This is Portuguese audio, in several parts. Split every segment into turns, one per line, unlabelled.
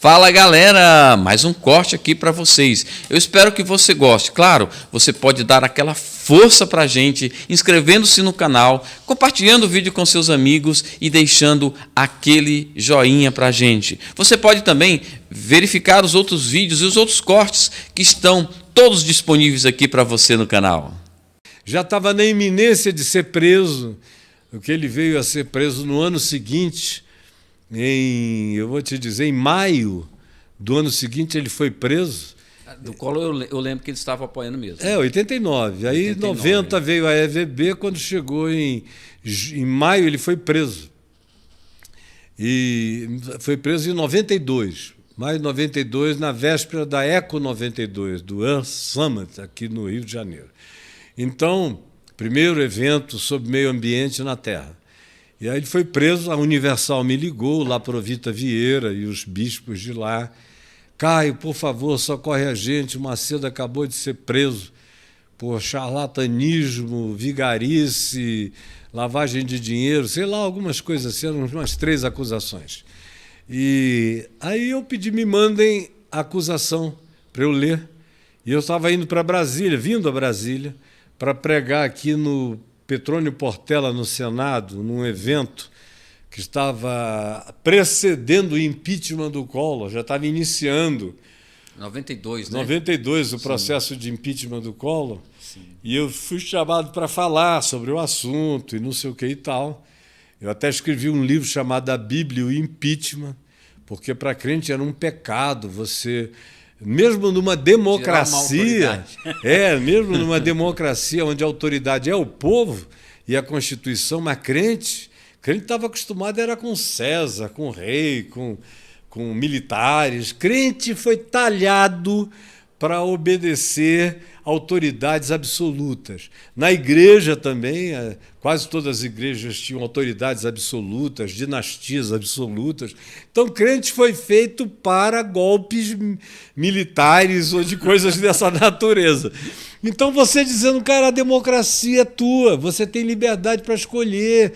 Fala galera, mais um corte aqui para vocês. Eu espero que você goste. Claro, você pode dar aquela força para a gente, inscrevendo-se no canal, compartilhando o vídeo com seus amigos e deixando aquele joinha para a gente. Você pode também verificar os outros vídeos e os outros cortes que estão todos disponíveis aqui para você no canal.
Já estava na iminência de ser preso, porque ele veio a ser preso no ano seguinte. Eu vou te dizer, em maio do ano seguinte ele foi preso.
Do Collor eu lembro que ele estava apoiando mesmo.
89. Aí,
89,
90 veio a EVB, quando chegou em maio ele foi preso. E foi preso em 92. Maio de 92, na véspera da Eco 92, do Earth Summit, aqui no Rio de Janeiro. Então, primeiro evento sobre meio ambiente na Terra. E aí ele foi preso, a Universal me ligou, lá Provita Vieira e os bispos de lá. Caio, por favor, socorre a gente, o Macedo acabou de ser preso por charlatanismo, vigarice, lavagem de dinheiro, sei lá, algumas coisas assim, eram umas 3 acusações. E aí eu pedi, me mandem a acusação para eu ler. E eu estava indo para Brasília, vindo a Brasília, para pregar aqui no Petrônio Portela, no Senado, num evento que estava precedendo o impeachment do Collor, já estava iniciando.
92, né?
92, o processo de impeachment do Collor.
Sim.
E eu fui chamado para falar sobre o assunto e não sei o que e tal. Eu até escrevi um livro chamado A Bíblia e o Impeachment, porque para crente era um pecado você... Mesmo numa democracia, mesmo numa democracia onde a autoridade é o povo e a Constituição, mas crente estava acostumado era com César, com rei, com militares. Crente foi talhado para obedecer autoridades absolutas. Na igreja também, quase todas as igrejas tinham autoridades absolutas, dinastias absolutas. Então, crente foi feito para golpes militares ou de coisas dessa natureza. Então, você dizendo, cara, a democracia é tua, você tem liberdade para escolher.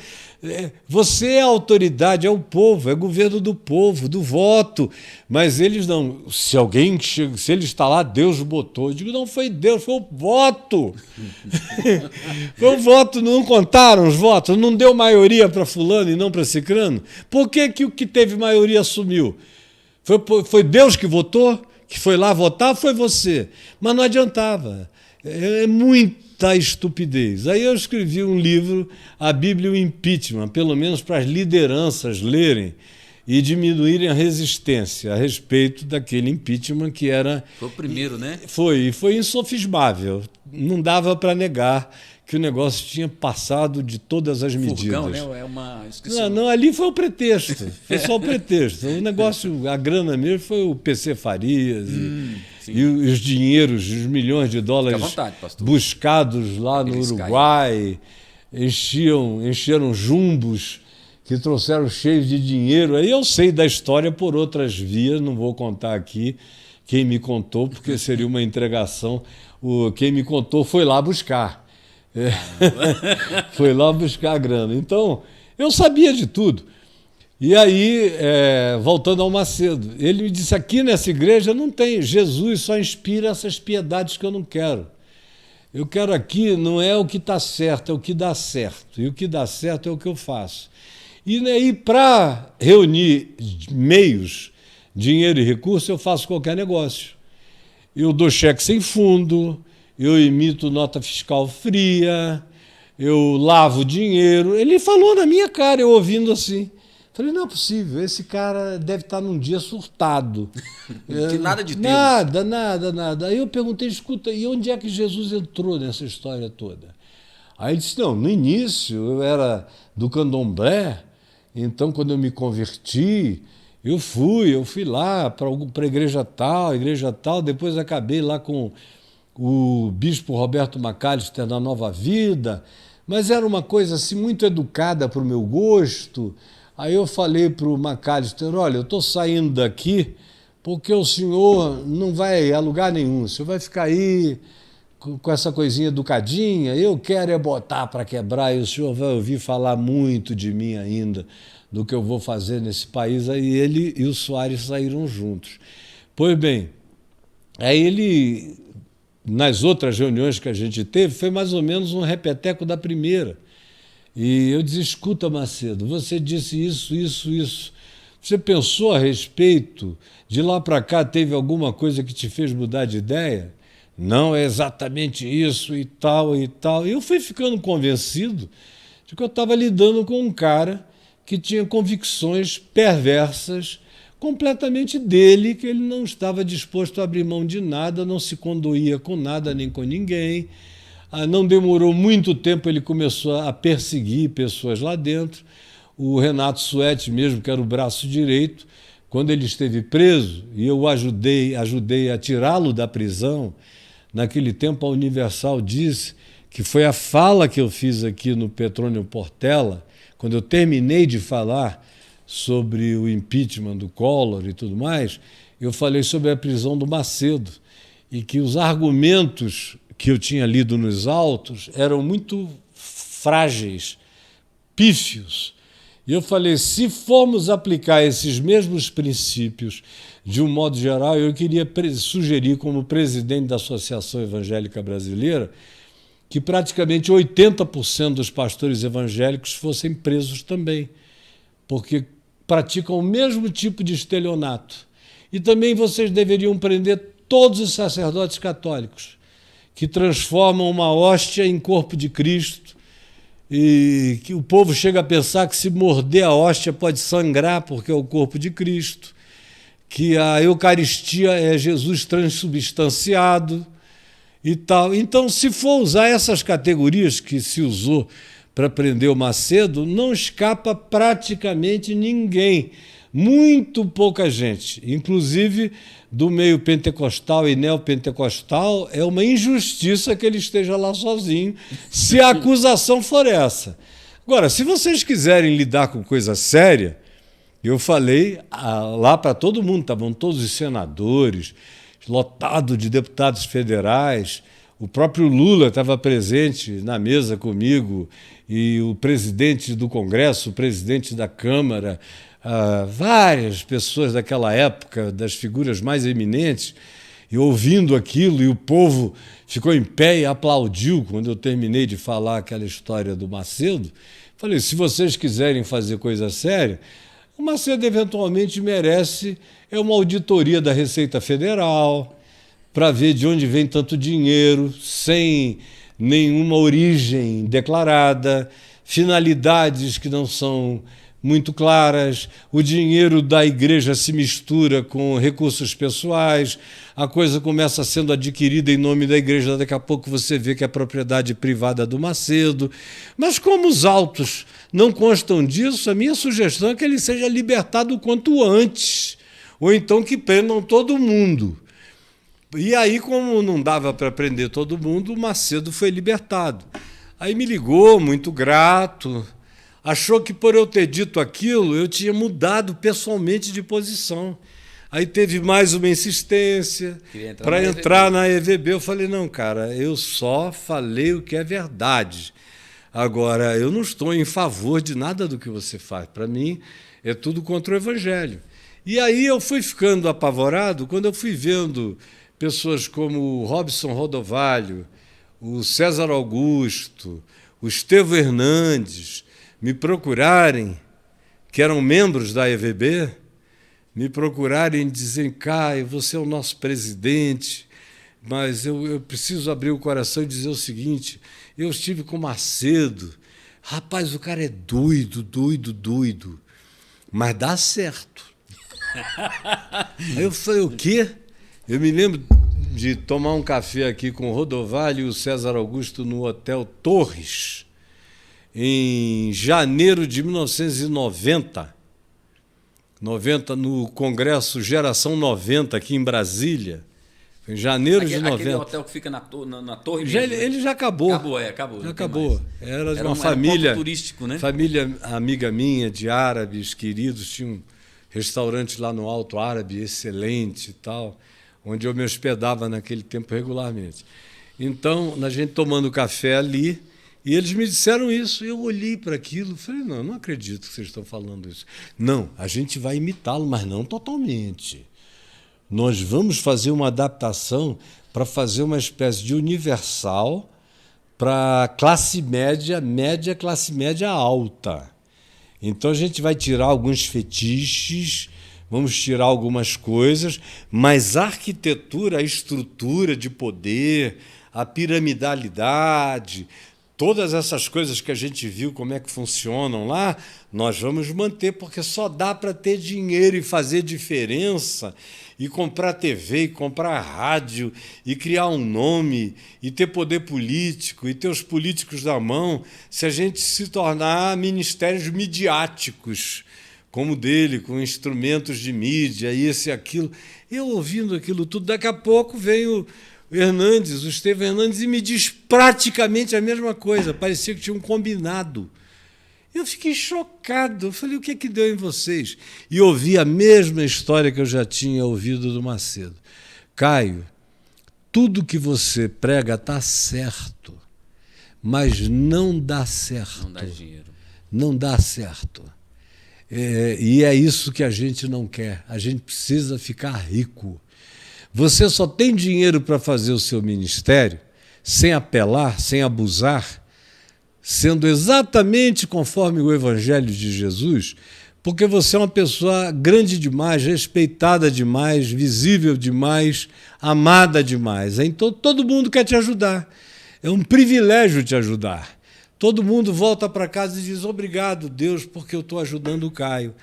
Você é a autoridade, é o povo, é governo do povo, do voto. Mas eles não. Se ele está lá, Deus botou. Eu digo, não foi Deus, foi o voto. Foi o voto, não contaram os votos, não deu maioria para fulano e não para cicrano. Por que o que teve maioria assumiu? Foi Deus que votou? Que foi lá votar? Foi você. Mas não adiantava. É muita estupidez. Aí eu escrevi um livro, A Bíblia e o Impeachment, pelo menos para as lideranças lerem e diminuírem a resistência a respeito daquele impeachment que era...
Foi o primeiro, né?
Foi insofismável. Não dava para negar que o negócio tinha passado de todas as medidas.
Furgão, né?
Não, ali foi o pretexto. Foi só o pretexto. O negócio, a grana mesmo foi o PC Farias e os dinheiros, os milhões de dólares
vontade,
buscados lá no Uruguai, encheram jumbos que trouxeram cheios de dinheiro. Aí eu sei da história por outras vias, não vou contar aqui quem me contou, porque seria uma entregação. Quem me contou foi lá buscar. Foi lá buscar a grana. Então, eu sabia de tudo. E aí, voltando ao Macedo, ele me disse, aqui nessa igreja não tem, Jesus só inspira essas piedades que eu não quero. Eu quero aqui, não é o que está certo, é o que dá certo. E o que dá certo é o que eu faço. E para reunir meios, dinheiro e recursos, eu faço qualquer negócio. Eu dou cheque sem fundo, eu emito nota fiscal fria, eu lavo dinheiro. Ele falou na minha cara, eu ouvindo assim. Falei, não é possível, esse cara deve estar num dia surtado.
De nada de Deus.
Nada. Aí eu perguntei, escuta, e onde é que Jesus entrou nessa história toda? Aí ele disse, não, no início eu era do candomblé, então quando eu me converti, eu fui lá para a igreja tal, depois acabei lá com o bispo Roberto Macalister na Nova Vida, mas era uma coisa assim muito educada para o meu gosto. Aí eu falei para o Macalister, olha, eu estou saindo daqui porque o senhor não vai a lugar nenhum, o senhor vai ficar aí com essa coisinha educadinha, eu quero é botar para quebrar e o senhor vai ouvir falar muito de mim ainda do que eu vou fazer nesse país. Aí ele e o Soares saíram juntos. Pois bem, aí ele, nas outras reuniões que a gente teve, foi mais ou menos um repeteco da primeira. E eu disse, escuta, Macedo, você disse isso, isso, isso. Você pensou a respeito? De lá para cá teve alguma coisa que te fez mudar de ideia? Não é exatamente isso e tal e tal. E eu fui ficando convencido de que eu estava lidando com um cara que tinha convicções perversas completamente dele, que ele não estava disposto a abrir mão de nada, não se condoía com nada nem com ninguém. Não demorou muito tempo, ele começou a perseguir pessoas lá dentro. O Renato Suete mesmo, que era o braço direito, quando ele esteve preso, e eu ajudei a tirá-lo da prisão, naquele tempo a Universal disse que foi a fala que eu fiz aqui no Petrônio Portela, quando eu terminei de falar sobre o impeachment do Collor e tudo mais, eu falei sobre a prisão do Macedo, e que os argumentos que eu tinha lido nos autos eram muito frágeis, pífios. E eu falei, se formos aplicar esses mesmos princípios de um modo geral, eu queria sugerir, como presidente da Associação Evangélica Brasileira, que praticamente 80% dos pastores evangélicos fossem presos também, porque praticam o mesmo tipo de estelionato. E também vocês deveriam prender todos os sacerdotes católicos, que transformam uma hóstia em corpo de Cristo, e que o povo chega a pensar que se morder a hóstia pode sangrar porque é o corpo de Cristo, que a Eucaristia é Jesus transubstanciado e tal. Então, se for usar essas categorias que se usou para prender o Macedo, não escapa praticamente ninguém, muito pouca gente, inclusive do meio pentecostal e neopentecostal. É uma injustiça que ele esteja lá sozinho, se a acusação for essa. Agora, se vocês quiserem lidar com coisa séria, eu falei lá para todo mundo, estavam todos os senadores, lotado de deputados federais, o próprio Lula estava presente na mesa comigo, e o presidente do Congresso, o presidente da Câmara, várias pessoas daquela época, das figuras mais eminentes, e ouvindo aquilo, e o povo ficou em pé e aplaudiu quando eu terminei de falar aquela história do Macedo. Falei, se vocês quiserem fazer coisa séria, o Macedo eventualmente merece uma auditoria da Receita Federal, para ver de onde vem tanto dinheiro, sem nenhuma origem declarada, finalidades que não são muito claras, o dinheiro da igreja se mistura com recursos pessoais, a coisa começa sendo adquirida em nome da igreja, daqui a pouco você vê que é propriedade privada do Macedo. Mas como os autos não constam disso, a minha sugestão é que ele seja libertado o quanto antes, ou então que prendam todo mundo. E aí, como não dava para prender todo mundo, o Macedo foi libertado. Aí me ligou, muito grato, achou que por eu ter dito aquilo, eu tinha mudado pessoalmente de posição. Aí teve mais uma insistência para entrar na EVB. Eu falei, não, cara, eu só falei o que é verdade. Agora, eu não estou em favor de nada do que você faz. Para mim, é tudo contra o Evangelho. E aí eu fui ficando apavorado quando eu fui vendo pessoas como o Robson Rodovalho, o César Augusto, o Estevão Hernandes me procurarem, que eram membros da EVB, me procurarem e dizerem, Caio, você é o nosso presidente, mas eu preciso abrir o coração e dizer o seguinte, eu estive com o Macedo, rapaz, o cara é doido, mas dá certo. Aí eu falei, o quê? Eu me lembro de tomar um café aqui com o Rodovalho e o César Augusto no Hotel Torres, em janeiro de 1990, no Congresso Geração 90, aqui em Brasília, em janeiro de 90.
Aquele hotel que fica na torre mesmo,
ele já acabou.
Acabou.
Já acabou. Era de uma
família,
família
turístico, né?
Família amiga minha, de árabes queridos, tinha um restaurante lá no Alto Árabe, excelente e tal, onde eu me hospedava naquele tempo regularmente. Então, a gente tomando café ali, E eles me disseram isso. Eu olhei para aquilo e falei, não, eu não acredito que vocês estão falando isso. Não, a gente vai imitá-lo, mas não totalmente. Nós vamos fazer uma adaptação para fazer uma espécie de universal para classe média, classe média alta. Então a gente vai tirar alguns fetiches, vamos tirar algumas coisas, mas a arquitetura, a estrutura de poder, a piramidalidade, todas essas coisas que a gente viu como é que funcionam lá, nós vamos manter, porque só dá para ter dinheiro e fazer diferença, e comprar TV, e comprar rádio, e criar um nome, e ter poder político, e ter os políticos na mão, se a gente se tornar ministérios midiáticos, como o dele, com instrumentos de mídia, isso e aquilo. Eu ouvindo aquilo tudo, daqui a pouco vem o Hernandes, o Estevão Hernandes, e me diz praticamente a mesma coisa, parecia que tinham combinado. Eu fiquei chocado, eu falei, o que é que deu em vocês? E ouvi a mesma história que eu já tinha ouvido do Macedo. Caio, tudo que você prega está certo, mas não dá certo.
Não dá dinheiro.
Não dá certo. E é isso que a gente não quer. A gente precisa ficar rico. Você só tem dinheiro para fazer o seu ministério sem apelar, sem abusar, sendo exatamente conforme o Evangelho de Jesus, porque você é uma pessoa grande demais, respeitada demais, visível demais, amada demais. Então todo mundo quer te ajudar. É um privilégio te ajudar. Todo mundo volta para casa e diz, obrigado, Deus, porque eu estou ajudando o Caio.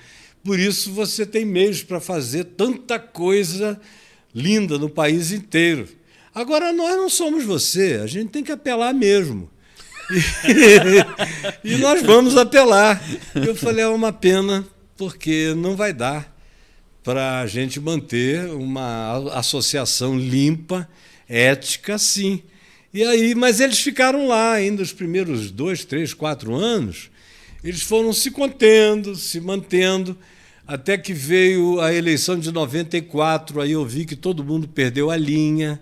Por isso você tem meios para fazer tanta coisa linda no país inteiro. Agora, nós não somos você, a gente tem que apelar mesmo. E nós vamos apelar. Eu falei, é uma pena, porque não vai dar para a gente manter uma associação limpa, ética, assim. E aí, mas eles ficaram lá ainda os primeiros 2, 3, 4 anos, eles foram se contendo, se mantendo, até que veio a eleição de 94, aí eu vi que todo mundo perdeu a linha.